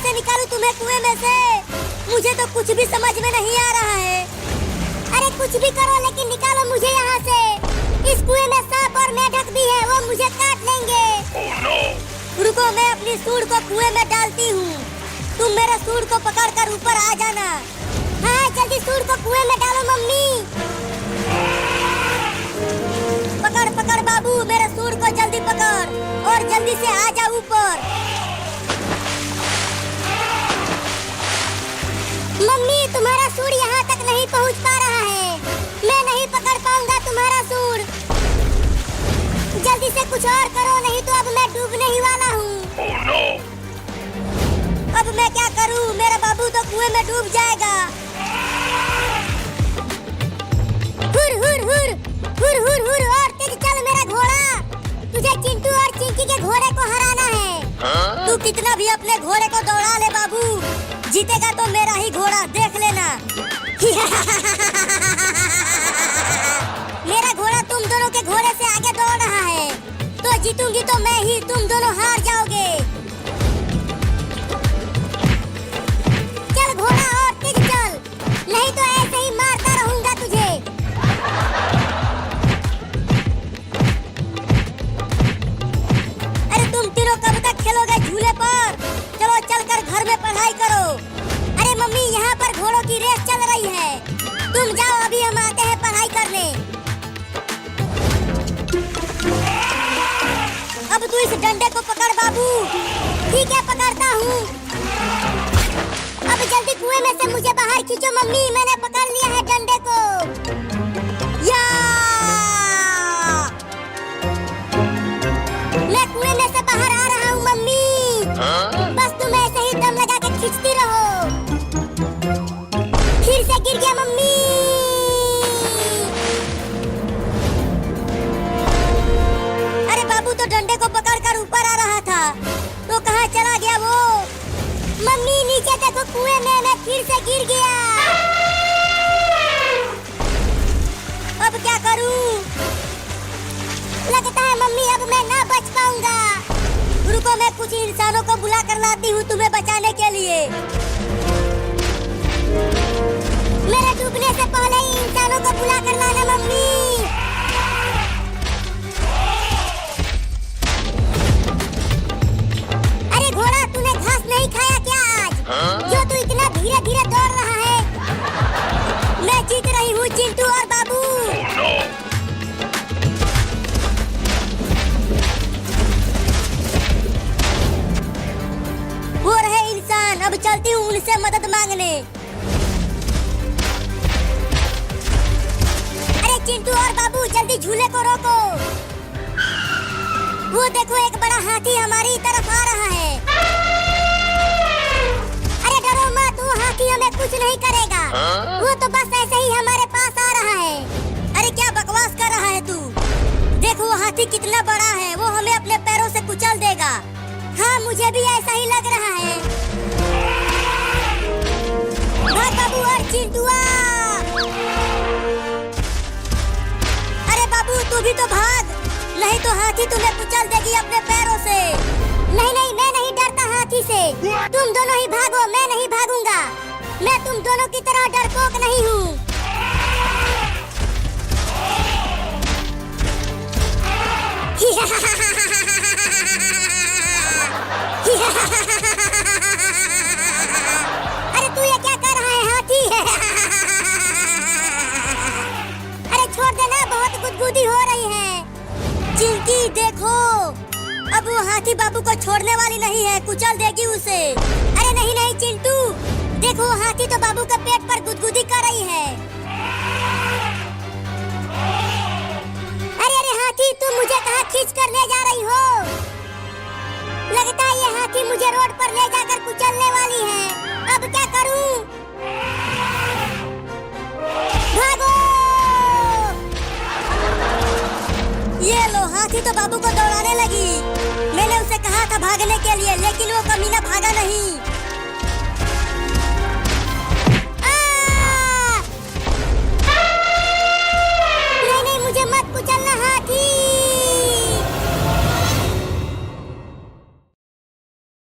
कैसे निकालूं तुम्हें कुएं में से? मुझे तो कुछ भी समझ में नहीं आ रहा है। अरे कुछ भी करो लेकिन निकालो मुझे यहाँ से। इस कुएं में सांप और मेढक भी है, वो मुझे काट लेंगे। Oh, no! रुको, मैं अपनी सूंड को कुएं में डालती हूँ। तुम मेरे सूंड को पकड़कर ऊपर आ जाना। हाँ, जल्दी सूंड को कुएं में डालो मम्मी। पकड़ पकड़ बाबू, मेरे सूंड को जल्दी पकड़ और जल्दी से आ जा ऊपर। मम्मी, तुम्हारा सूंड यहाँ तक नहीं पहुँच पा रहा है। मैं नहीं पकड़ पाऊंगा तुम्हारा सूंड। जल्दी से कुछ और करो, नहीं तो अब मैं डूबने ही वाला हूँ। Oh, no! अब मैं क्या करूँ? मेरा बाबू तो कुएं में डूब जाएगा। हुर हुर हुर हुर हुर हुर और तेज चल मेरा घोड़ा। तुझे चिंटू और चिंकी के घोड़े को हराना है। तू कितना भी अपने घोड़े को दौड़ा ले बाबू, जीतेगा तो मेरा ही घोड़ा, देख लेना। मेरा घोड़ा तुम दोनों के घोड़े से आगे दौड़ रहा है, तो जीतूंगी तो मैं ही, तुम दोनों हार जाओगे। चल घोड़ा और तेज चल, नहीं तो ऐसे ही मारता रहूंगा तुझे। अरे तुम तीनों कब तक खेलोगे झूले पर? चलो चलकर घर में पढ़ाई करो। अरे मम्मी, यहाँ पर घोड़ों की रेस चल रही है। तुम जाओ, अभी हम आते हैं पढ़ाई करने। अब तू इस डंडे को पकड़ बाबू। ठीक है, पकड़ता हूँ। अब जल्दी कुएं में से मुझे बाहर खींचो मम्मी, मैंने पकड़ लिया है डंडे को। या! मैं कुएं में से बाहर आ रहा हूँ मम्मी। बस तुम ऐसे ही दम लगा के खींचती रहो। फिर से गिर गया मम्मी। अरे बाबू तो डंडे को पकड़कर ऊपर आ रहा था, तो कहाँ चला गया वो? मम्मी नीचे देखो, कुएं में मैं फिर से गिर गया। अब क्या करूं? लगता है मम्मी अब मैं ना बच पाऊंगा। रुको, मैं कुछ इंसानों को बुला कर लाती हूँ तुम्हें बचाने के लिए। मेरे डूबने से पहले ही इंसानों को बुला कर लाना मम्मी। अरे घोड़ा, तूने घास नहीं खाया क्या आज? जो तू इतना धीरे धीरे दौड़ रहा है। मैं जीत रही हूँ चिंटू और बाबू। Oh, no! वो रहे इंसान, अब चलती हूँ उनसे मदद मांगने। अरे चिंटू और बाबू, जल्दी झूले को रोको। वो देखो, एक बड़ा हाथी हमारी तरफ आ रहा है। अरे डरो मत, वो हाथी हमें कुछ नहीं करेगा। वो तो बस ऐसे ही हमारे पास आ रहा है। अरे क्या बकवास कर रहा है तू? देखो वो हाथी कितना बड़ा है, वो हमें अपने पैरों से कुचल देगा। हाँ, मुझे भी ऐसा ही लग रहा है। भाग बाबू और चिंटुआ। अरे बाबू, तू भी तो भाग, नहीं तो हाथी तुम्हें कुचल देगी अपने पैरों से। नहीं नहीं, मैं नहीं डरता हाथी से। तुम दोनों ही भागो, मैं नहीं भागूंगा। मैं तुम दोनों की तरह डरपोक नहीं हूँ। अरे तू ये क्या कर रहा है हाथी? अरे छोड़ देना, बहुत गुदगुदी हो रही है। चिंकी देखो, अब वो हाथी बाबू को छोड़ने वाली नहीं है, कुचल देगी उसे। अरे नहीं नहीं चिंटू, देखो वो हाथी तो बाबू के पेट पर गुदगुदी कर रही है। अरे अरे हाथी, तुम मुझे कहाँ खींच कर ले जा रही हो? लगता है ये हाथी मुझे रोड पर ले जाकर कुचलने वाली है। अब क्या करूं? भागो! ये लो, हाथी तो बाबू को दौड़ाने लगी। मैंने उसे कहा था भागने के लिए, लेकिन वो कमीना भागा नहीं।